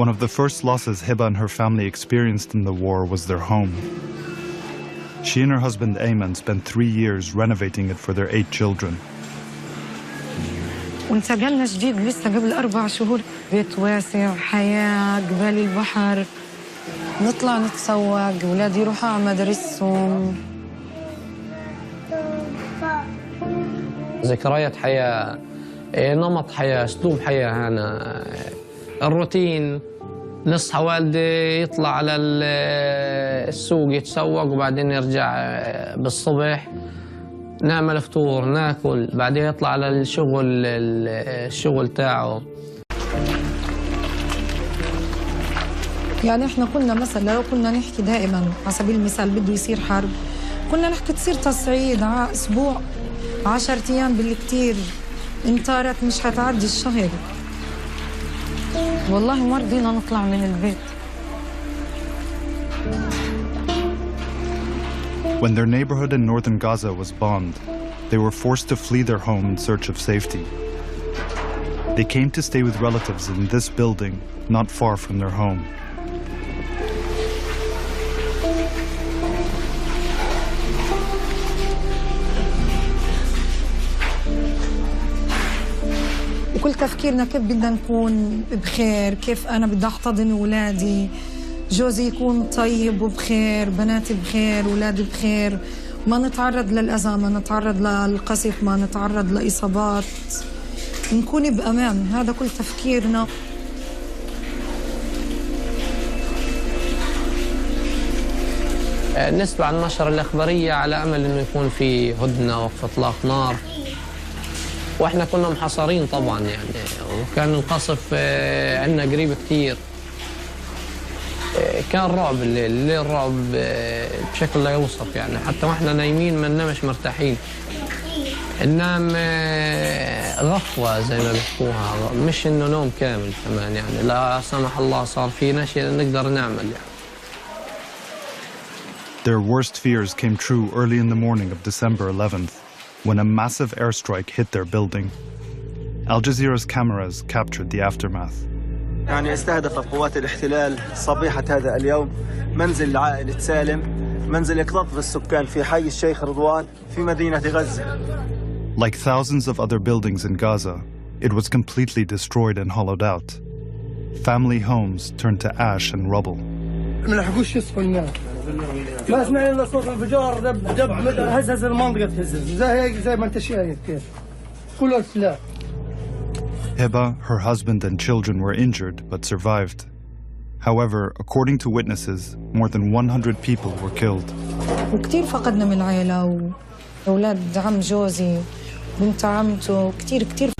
One of the first losses Hiba and her family experienced in the war was their home. She and her husband Ayman spent 3 years renovating it for their 8 children. وانتقلنا جديد لسه قبل 4 شهور. بيت واسع، حياة، قبال البحر. نطلع نتسوق، ولادي يروحوا على مدارسهم. ذكريات حياة، نمط حياة، أسلوب حياة هنا، الروتين. نصحى والدي يطلع على السوق يتسوق وبعدين يرجع بالصبح، نعمل فطور ناكل، بعدين يطلع على الشغل تاعه. يعني احنا كنا مثلا لو كنا نحكي دائما على سبيل المثال بده يصير حرب، كنا نحكي تصير تصعيد على اسبوع 10 ايام بالكثير، امطارت مش هتعدي الشهر. والله ما رضينا نطلع من البيت. When their neighborhood in northern Gaza was bombed, they were forced to flee their home in search of safety. They came to stay with relatives in this building, not far from their home. وكل تفكيرنا كيف بدنا نكون بخير، كيف أنا بدي أحتضن أولادي، جوزي يكون طيب وبخير، بناتي بخير، أولادي بخير، ما نتعرض للأذى، ما نتعرض للقصف، ما نتعرض لإصابات، نكون بأمان. هذا كل تفكيرنا. نسمع عن النشرة الإخبارية على أمل إنه يكون في هدنة، وقف إطلاق نار، واحنا كنا محاصرين طبعا يعني، وكان القصف عندنا قريب كثير. كان رعب الليل رعب بشكل لا يوصف يعني، حتى واحنا نايمين ما ننامش مرتاحين، ننام غفوة زي ما بيحكوها، مش انه نوم كامل كمان يعني، لا سمح الله صار فينا شيء نقدر نعمل يعني. Their worst fears came true early in the morning of December 11th. When a massive airstrike hit their building. Al Jazeera's cameras captured the aftermath. يعني استهدفت قوات الاحتلال صبيحة هذا اليوم منزل لعائلة سالم، منزل يكتظ السكان في حي الشيخ رضوان في مدينة غزة. Like thousands of other buildings in Gaza, it was completely destroyed and hollowed out. Family homes turned to ash and rubble. ما لحقوش يصحوا الناس. ما سمعنا الا صوت انفجار، دب هزز المنطقة، تهزز زي ما انت شايف كيف. كله سلاح. Hiba, her husband and children were injured but survived. However, according to witnesses, more than 100 people were killed. وكثير فقدنا من العائلة، وأولاد عم جوزي، بنت عمته، كثير.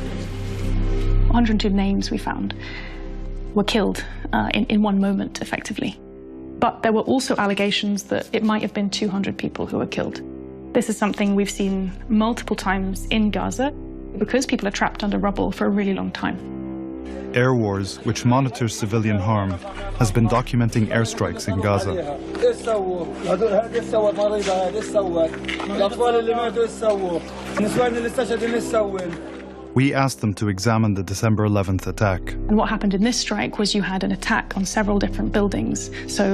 102 names we found were killed in one moment, effectively. But there were also allegations that it might have been 200 people who were killed. This is something we've seen multiple times in Gaza because people are trapped under rubble for a really long time. Air Wars, which monitors civilian harm, has been documenting airstrikes in Gaza. We asked them to examine the December 11th attack. And what happened in this strike was you had an attack on several different buildings. So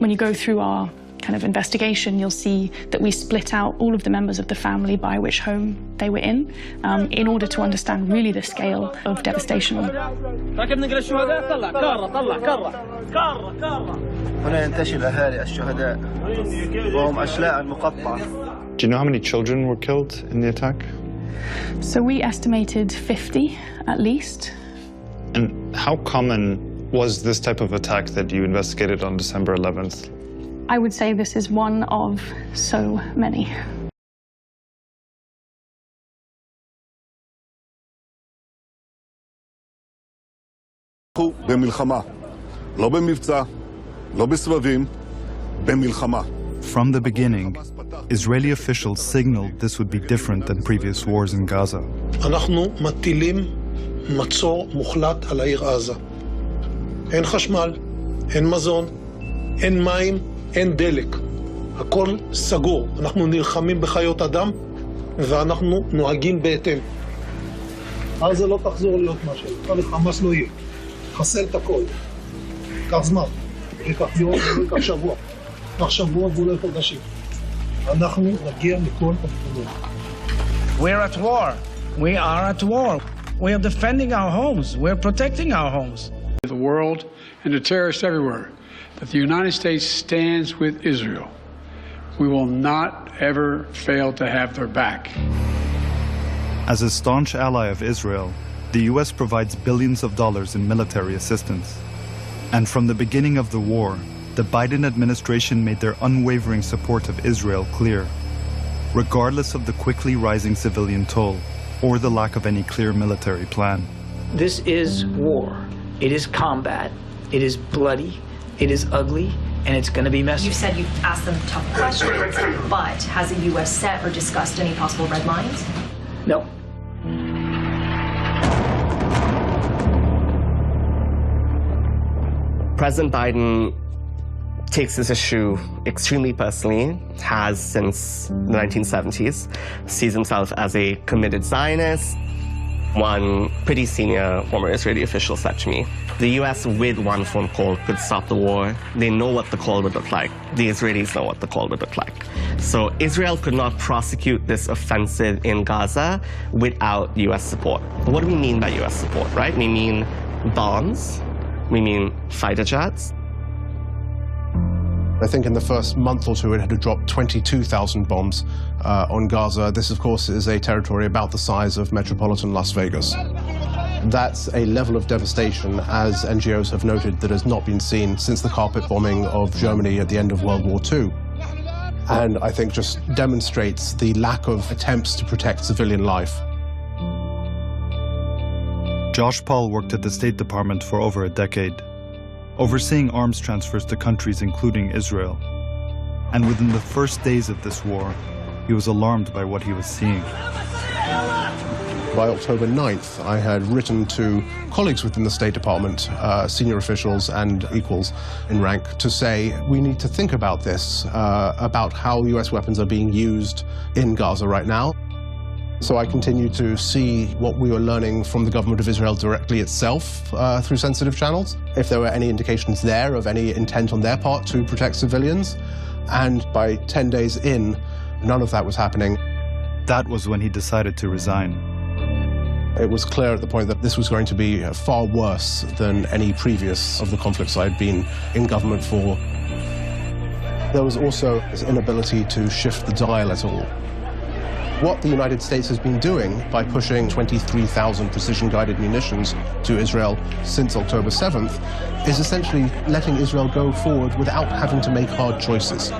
when you go through our kind of investigation, you'll see that we split out all of the members of the family by which home they were in order to understand really the scale of devastation. هنا ينتشل أهالي الشهداء وهم أشلاء مقطعة. Do you know how many children were killed in the attack? So we estimated 50 at least. And how common was this type of attack that you investigated on December 11th? I would say this is one of so many. במלחמה, לא במבצע, לא בסבבים, במלחמה. From the beginning, Israeli officials signaled this would be different than previous wars in Gaza. אנחנו מטילים מצור מוחלט על העיר עזה. אין חשמל, אין מזון, אין מים, אין דלק. הכל סגור. אנחנו נלחמים בחיות אדם ואנחנו נוהגים בהתאם. עזה לא תחזור להיות משהו. חמאס לא יהיה. חסל את הכל. קח זמן, ייקח יום, ייקח שבוע. קח שבוע ואולי חודשים. אנחנו נגיע לכל המקומות. We're at war. We are at war. We are defending our homes. We're protecting our homes. The world and the terrorists everywhere that the United States stands with Israel. We will not ever fail to have their back. As a staunch ally of Israel, the US provides billions of dollars in military assistance. And from the beginning of the war, the Biden administration made their unwavering support of Israel clear, regardless of the quickly rising civilian toll or the lack of any clear military plan. This is war. It is combat. It is bloody. It is ugly. And it's going to be messy. You said you've asked them tough questions, but has the U.S. set or discussed any possible red lines? No. President Biden takes this issue extremely personally, has since the 1970s, sees himself as a committed Zionist. One pretty senior former Israeli official said to me, the US with one phone call could stop the war. They know what the call would look like. The Israelis know what the call would look like. So Israel could not prosecute this offensive in Gaza without US support. What do we mean by US support, right? We mean bombs. We mean fighter jets. I think in the first month or two it had dropped 22,000 bombs on Gaza. This, of course, is a territory about the size of metropolitan Las Vegas. That's a level of devastation, as NGOs have noted, that has not been seen since the carpet bombing of Germany at the end of World War II. And I think just demonstrates the lack of attempts to protect civilian life. Josh Paul worked at the State Department for over a decade, overseeing arms transfers to countries including Israel. And within the first days of this war, he was alarmed by what he was seeing. By October 9th, I had written to colleagues within the State Department, senior officials and equals in rank, to say we need to think about this, about how US weapons are being used in Gaza right now. So I continue to see what we were learning from the government of Israel directly itself through sensitive channels, if there were any indications there of any intent on their part to protect civilians. And by 10 days in, none of that was happening. That was when he decided to resign. It was clear at the point that this was going to be far worse than any previous of the conflicts I'd been in government for. There was also this inability to shift the dial at all. What the United States has been doing by pushing 23,000 precision-guided munitions to Israel since October 7th is essentially letting Israel go forward without having to make hard choices.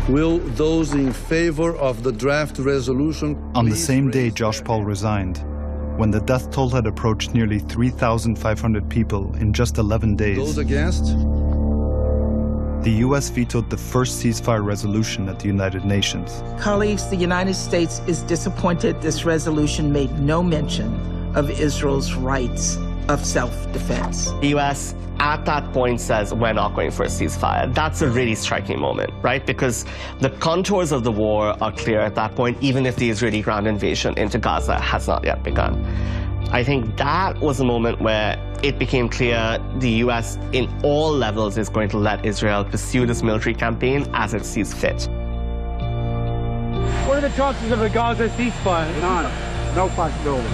Will those in favor of the draft resolution... On the same day Josh Paul resigned, when the death toll had approached nearly 3,500 people in just 11 days. Those against? The US vetoed the first ceasefire resolution at the United Nations. Colleagues, the United States is disappointed this resolution made no mention of Israel's rights of self-defense. The US at that point says we're not going for a ceasefire. That's a really striking moment, right? Because the contours of the war are clear at that point, even if the Israeli ground invasion into Gaza has not yet begun. I think that was a moment where it became clear the US in all levels is going to let Israel pursue this military campaign as it sees fit. What are the chances of a Gaza ceasefire? None. No possibility.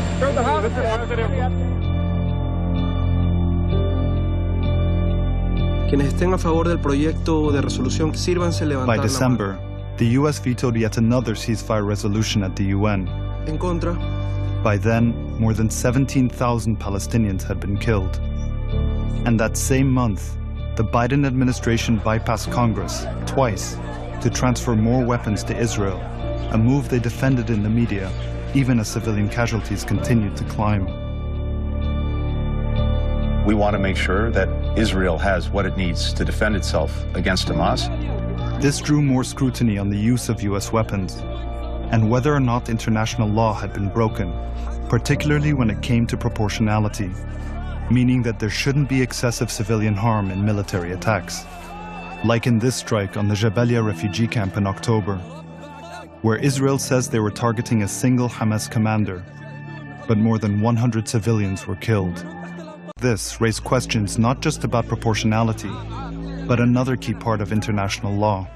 Quienes estén a favor del proyecto de resolución, sírvanse levantar By la December, the US vetoed yet another ceasefire resolution at the UN. mano. En contra. By then, more than 17,000 Palestinians had been killed. And that same month, the Biden administration bypassed Congress twice to transfer more weapons to Israel, a move they defended in the media, even as civilian casualties continued to climb. We want to make sure that Israel has what it needs to defend itself against Hamas. This drew more scrutiny on the use of US weapons and whether or not international law had been broken, particularly when it came to proportionality, meaning that there shouldn't be excessive civilian harm in military attacks, like in this strike on the Jabalia refugee camp in October. where Israel says they were targeting a single Hamas commander, but more than 100 civilians were killed. This raised questions not just about proportionality, but another key part of international law: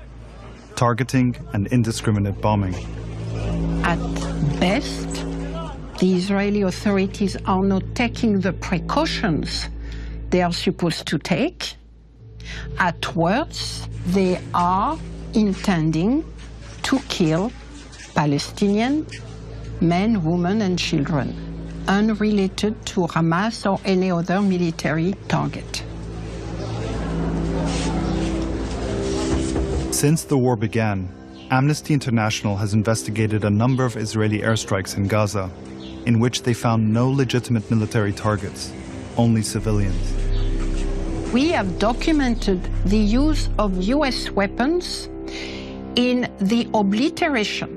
targeting and indiscriminate bombing. At best, the Israeli authorities are not taking the precautions they are supposed to take. At worst, they are intending to kill Palestinian men, women, and children, unrelated to Hamas or any other military target. Since the war began, Amnesty International has investigated a number of Israeli airstrikes in Gaza, in which they found no legitimate military targets, only civilians. We have documented the use of US weapons in the obliteration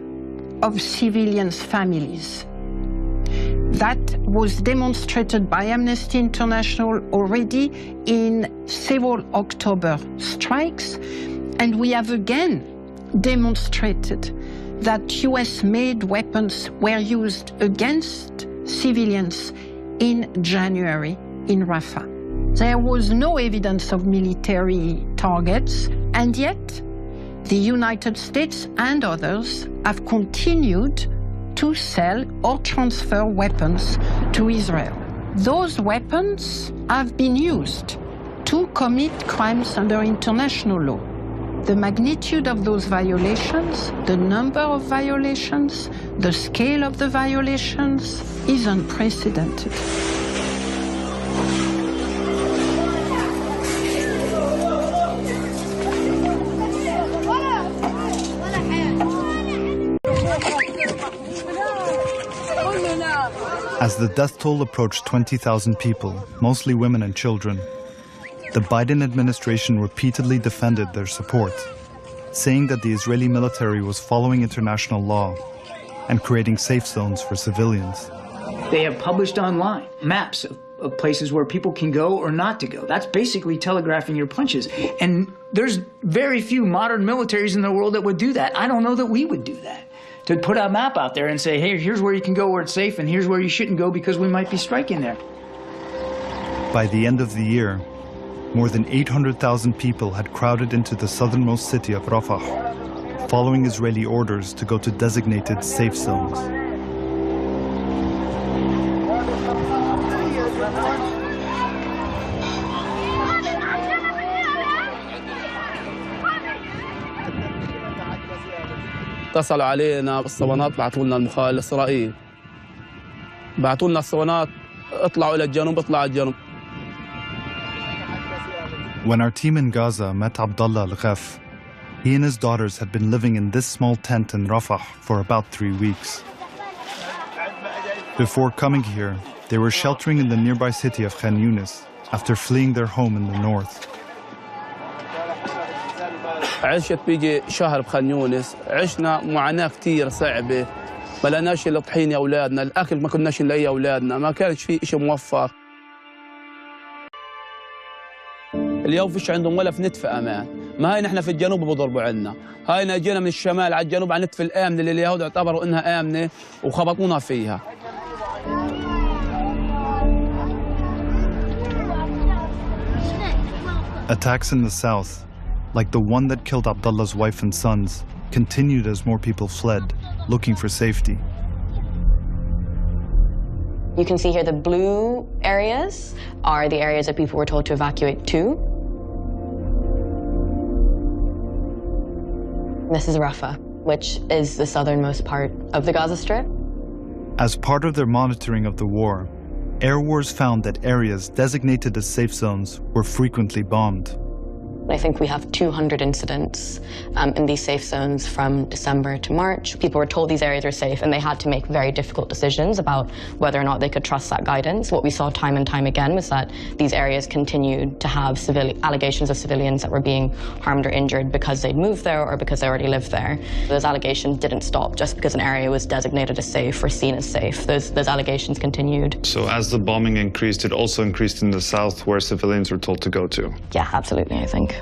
of civilians' families. That was demonstrated by Amnesty International already in several October strikes, and we have again demonstrated that US-made weapons were used against civilians in January in Rafah. There was no evidence of military targets, and yet the United States and others have continued to sell or transfer weapons to Israel. Those weapons have been used to commit crimes under international law. The magnitude of those violations, the number of violations, the scale of the violations is unprecedented. As the death toll approached 20,000 people, mostly women and children, the Biden administration repeatedly defended their support, saying that the Israeli military was following international law and creating safe zones for civilians. They have published online maps of places where people can go or not to go. That's basically telegraphing your punches. And there's very few modern militaries in the world that would do that. I don't know that we would do that. To put a map out there and say, hey, here's where you can go where it's safe, and here's where you shouldn't go because we might be striking there. By the end of the year, more than 800,000 people had crowded into the southernmost city of Rafah, following Israeli orders to go to designated safe zones. اتصلوا علينا بالصوانات، بعثوا لنا المخابرات الإسرائيل، بعثوا لنا الصوانات اطلعوا إلى الجنوب، اطلعوا الجنوب. When our team in Gaza met Abdullah al-Ghaf, he and his daughters had been living in this small tent in Rafah for about 3 weeks. Before coming here, they were sheltering in the nearby city of Khan Yunis after fleeing their home in the north. عشت بيجي شهر بخان يونس، عشنا معاناة كتير صعبة، ما لقناش اللي طحين يا أولادنا، الأكل ما كناش نلاقيه يا أولادنا، ما كانش في إشي موفر. اليوم فيش عندهم ولا في نتف أمان، ما هاي نحن في الجنوب بضربوا عنا، هاي جينا من الشمال على الجنوب على نتف الآمنة اللي اليهود اعتبروا إنها آمنة وخبطونا فيها. Attacks in the south, like the one that killed Abdullah's wife and sons, continued as more people fled, looking for safety. You can see here the blue areas are the areas that people were told to evacuate to. This is Rafah, which is the southernmost part of the Gaza Strip. As part of their monitoring of the war, Air Wars found that areas designated as safe zones were frequently bombed. I think we have 200 incidents in these safe zones from December to March. People were told these areas are safe, and they had to make very difficult decisions about whether or not they could trust that guidance. What we saw time and time again was that these areas continued to have allegations of civilians that were being harmed or injured because they'd moved there or because they already lived there. Those allegations didn't stop just because an area was designated as safe or seen as safe. Those allegations continued. So as the bombing increased, it also increased in the south where civilians were told to go to? Yeah, absolutely, I think.